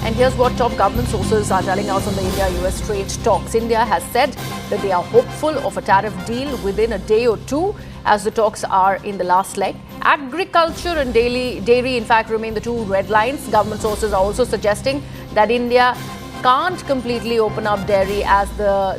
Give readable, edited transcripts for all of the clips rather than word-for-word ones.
And here's what top government sources are telling us on the India-US trade talks. India has said that they are hopeful of a tariff deal within a day or two as the talks are in the last leg. Agriculture and dairy, in fact, remain the two red lines. Government sources are also suggesting that India can't completely open up dairy as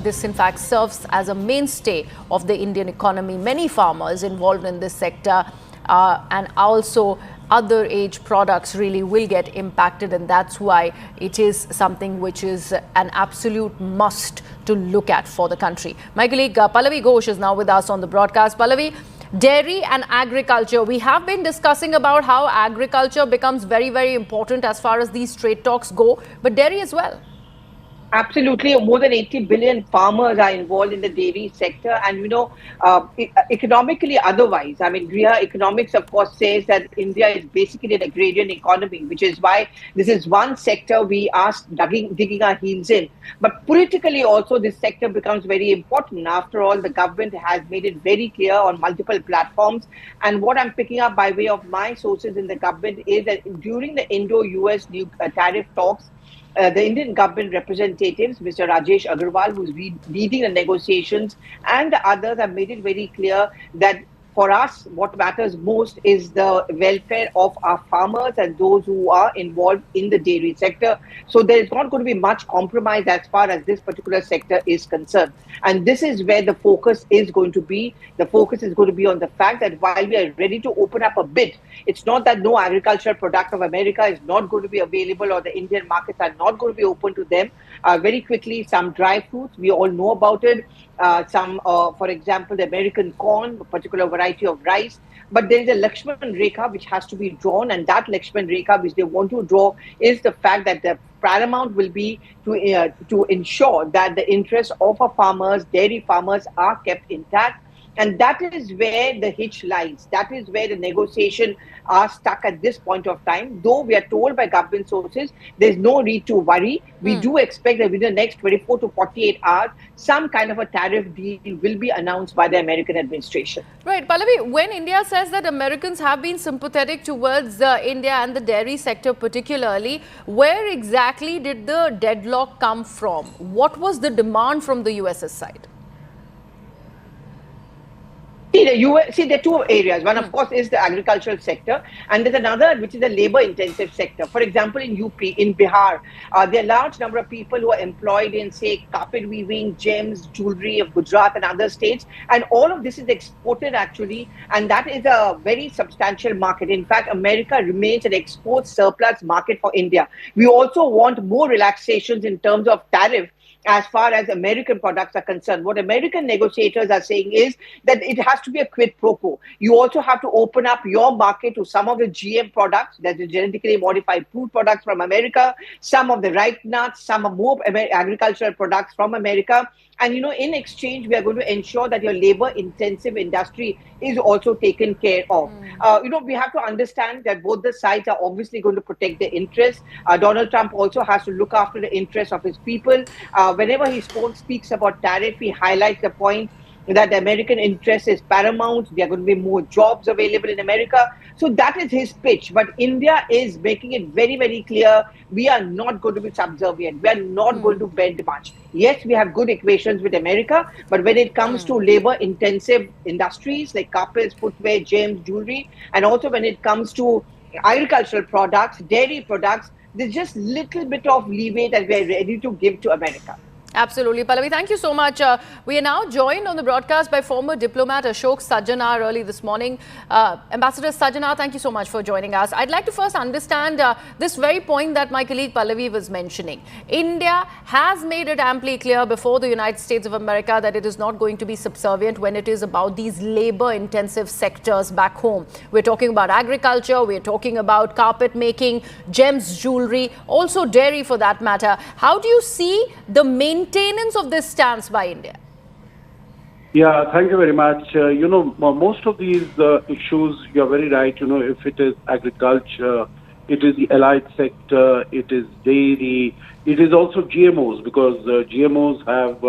this in fact serves as a mainstay of the Indian economy. Many farmers involved in this sector and also other age products really will get impacted, and that's why it is something which is an absolute must to look at for the country. My colleague Pallavi Ghosh is now with us on the broadcast. Pallavi, dairy and agriculture. We have been discussing about how agriculture becomes very, very important as far as these trade talks go, but dairy as well. Absolutely. More than 80 billion farmers are involved in the dairy sector. And, economically otherwise, Griha economics, of course, says that India is basically an agrarian economy, which is why this is one sector we are digging our heels in. But politically also, this sector becomes very important. After all, the government has made it very clear on multiple platforms. And what I'm picking up by way of my sources in the government is that during the Indo-US tariff talks, the Indian government representatives, Mr. Rajesh Agarwal, who's leading the negotiations, and the others have made it very clear that for us, what matters most is the welfare of our farmers and those who are involved in the dairy sector. So there is not going to be much compromise as far as this particular sector is concerned. And this is where the focus is going to be. The focus is going to be on the fact that while we are ready to open up a bit, it's not that no agricultural product of America is not going to be available or the Indian markets are not going to be open to them. Very quickly, some dry fruits, we all know about it. For example, the American corn, a particular variety of rice. But there is a Lakshman Rekha which has to be drawn, and that Lakshman Rekha which they want to draw is the fact that the paramount will be to ensure that the interests of our farmers, dairy farmers, are kept intact. And that is where the hitch lies. That is where the negotiations are stuck at this point of time. Though we are told by government sources, there's no need to worry. We do expect that within the next 24 to 48 hours, some kind of a tariff deal will be announced by the American administration. Right. Pallavi, when India says that Americans have been sympathetic towards India and the dairy sector particularly, where exactly did the deadlock come from? What was the demand from the US's side? See, there are two areas. One, of course, is the agricultural sector, and there's another which is the labor-intensive sector. For example, in UP, in Bihar, there are a large number of people who are employed in, say, carpet weaving, gems, jewelry of Gujarat and other states, and all of this is exported actually, and that is a very substantial market. In fact, America remains an export surplus market for India. We also want more relaxations in terms of tariff as far as American products are concerned. What American negotiators are saying is that it has to be a quid pro quo. You also have to open up your market to some of the GM products, that is genetically modified food products from America, some of the ripe nuts, some of more agricultural products from America. And, in exchange, we are going to ensure that your labor-intensive industry is also taken care of. We have to understand that both the sides are obviously going to protect their interests. Donald Trump also has to look after the interests of his people. Whenever he speaks about tariff, he highlights the point that the American interest is paramount. There are going to be more jobs available in America. So that is his pitch. But India is making it very, very clear we are not going to be subservient. We are not going to bend much. Yes, we have good equations with America, but when it comes to labor-intensive industries like carpets, footwear, gems, jewelry, and also when it comes to agricultural products, dairy products, there's just little bit of leeway that we're ready to give to America. Absolutely. Pallavi, thank you so much. We are now joined on the broadcast by former diplomat Ashok Sajjanar early this morning. Ambassador Sajjanar, thank you so much for joining us. I'd like to first understand this very point that my colleague Pallavi was mentioning. India has made it amply clear before the United States of America that it is not going to be subservient when it is about these labor-intensive sectors back home. We're talking about agriculture, we're talking about carpet making, gems, jewelry, also dairy for that matter. How do you see the maintenance of this stance by India? Yeah, thank you very much. Most of these issues, you're very right. If it is agriculture, it is the allied sector, it is dairy, it is also GMOs, because GMOs have,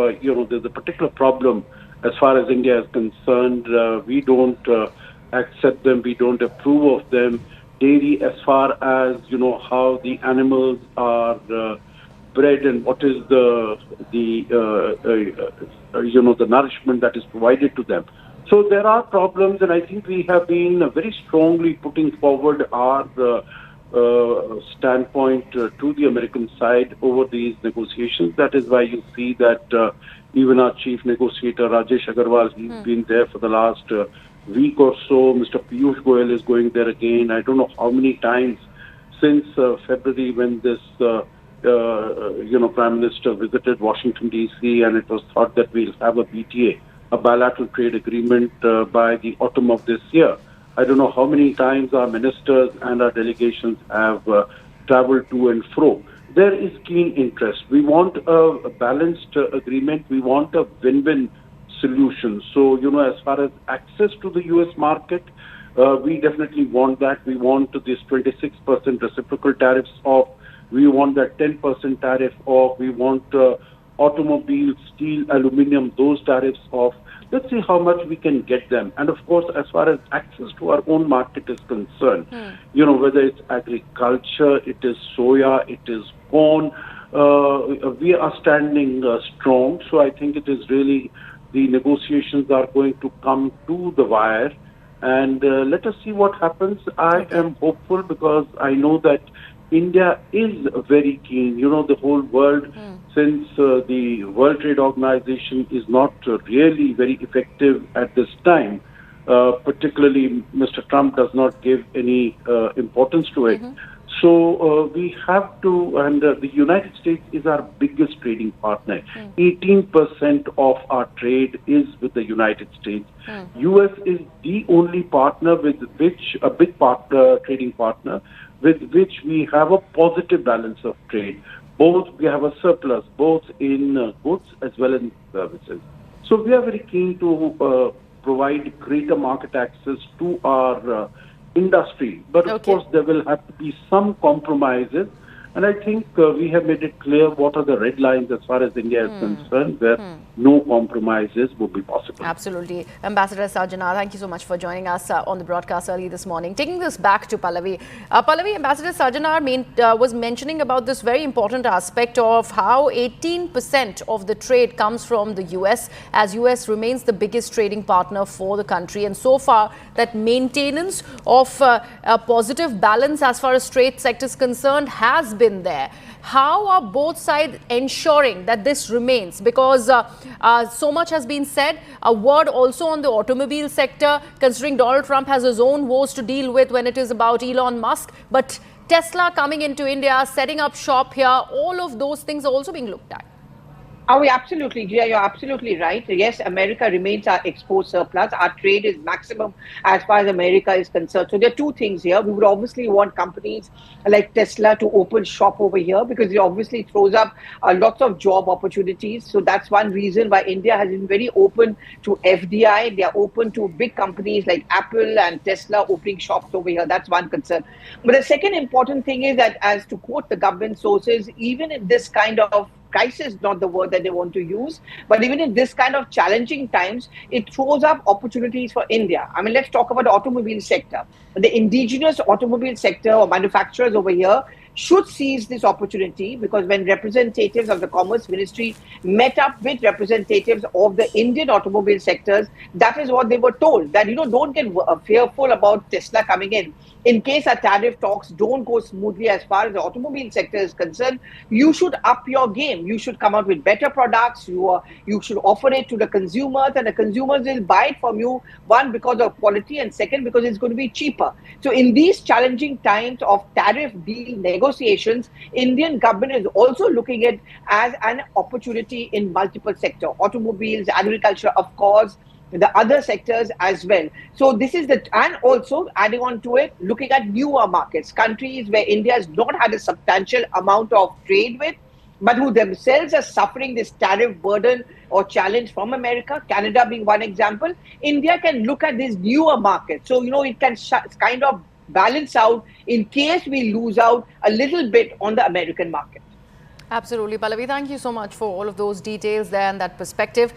there's a particular problem as far as India is concerned. We don't accept them, we don't approve of them. dairy as far as, how the animals are bred and what is the nourishment that is provided to them. So there are problems, and I think we have been very strongly putting forward our standpoint to the American side over these negotiations. That is why you see that even our chief negotiator, Rajesh Agarwal, he's been there for the last week or so. Mr. Piyush Goyal is going there again. I don't know how many times since February when this, Prime Minister visited Washington, D.C., and it was thought that we'll have a BTA, a bilateral trade agreement, by the autumn of this year. I don't know how many times our ministers and our delegations have traveled to and fro. There is keen interest. We want a balanced agreement. We want a win-win solution. So, as far as access to the U.S. market, we definitely want that. We want this 26% reciprocal tariffs off. We want that 10% tariff off. We want automobile, steel, aluminum, those tariffs off. Let's see how much we can get them. And of course, as far as access to our own market is concerned, whether it's agriculture, it is soya, it is corn, we are standing strong. So I think it is really, the negotiations are going to come to the wire. And let us see what happens. I am hopeful because I know that India is very keen. The whole world, since the World Trade Organization is not really very effective at this time, particularly Mr. Trump does not give any importance to it. So we have to, and the United States is our biggest trading partner. 18% of our trade is with the United States. US is the only partner with which, a big partner, trading partner, with which we have a positive balance of trade. Both, we have a surplus, both in goods as well as in services. So we are very keen to provide greater market access to our industry. But of course, there will have to be some compromises. And I think we have made it clear what are the red lines as far as India is concerned, where no compromises would be possible. Absolutely. Ambassador Sarjana, thank you so much for joining us on the broadcast early this morning. Taking this back to Pallavi. Pallavi, Ambassador Sarjana was mentioning about this very important aspect of how 18% of the trade comes from the US, as US remains the biggest trading partner for the country. And so far, that maintenance of a positive balance as far as trade sector is concerned has been there. How are both sides ensuring that this remains? Because so much has been said. A word also on the automobile sector, considering Donald Trump has his own woes to deal with when it is about Elon Musk. But Tesla coming into India, setting up shop here, all of those things are also being looked at. Oh, absolutely, Jia, you're absolutely right. Yes, America remains our export surplus. Our trade is maximum as far as America is concerned. So there are two things here. We would obviously want companies like Tesla to open shop over here because it obviously throws up lots of job opportunities. So that's one reason why India has been very open to FDI. They are open to big companies like Apple and Tesla opening shops over here. That's one concern. But the second important thing is that, as to quote the government sources, even in this kind of crisis, not the word that they want to use, but even in this kind of challenging times, it throws up opportunities for India. I mean, let's talk about the automobile sector. The indigenous automobile sector or manufacturers over here should seize this opportunity, because when representatives of the Commerce Ministry met up with representatives of the Indian automobile sectors, that is what they were told, that, don't get fearful about Tesla coming in. In case our tariff talks don't go smoothly as far as the automobile sector is concerned, you should up your game. You should come out with better products. You should offer it to the consumers, and the consumers will buy it from you, one, because of quality, and second, because it's going to be cheaper. So in these challenging times of tariff deal negotiations, Indian government is also looking at as an opportunity in multiple sectors, automobiles, agriculture, of course, the other sectors as well. So this is and also adding on to it, looking at newer markets, countries where India has not had a substantial amount of trade with, but who themselves are suffering this tariff burden or challenge from America, Canada being one example. India can look at these newer markets. So, it can kind of balance out in case we lose out a little bit on the American market. Absolutely, Pallavi. Thank you so much for all of those details there and that perspective.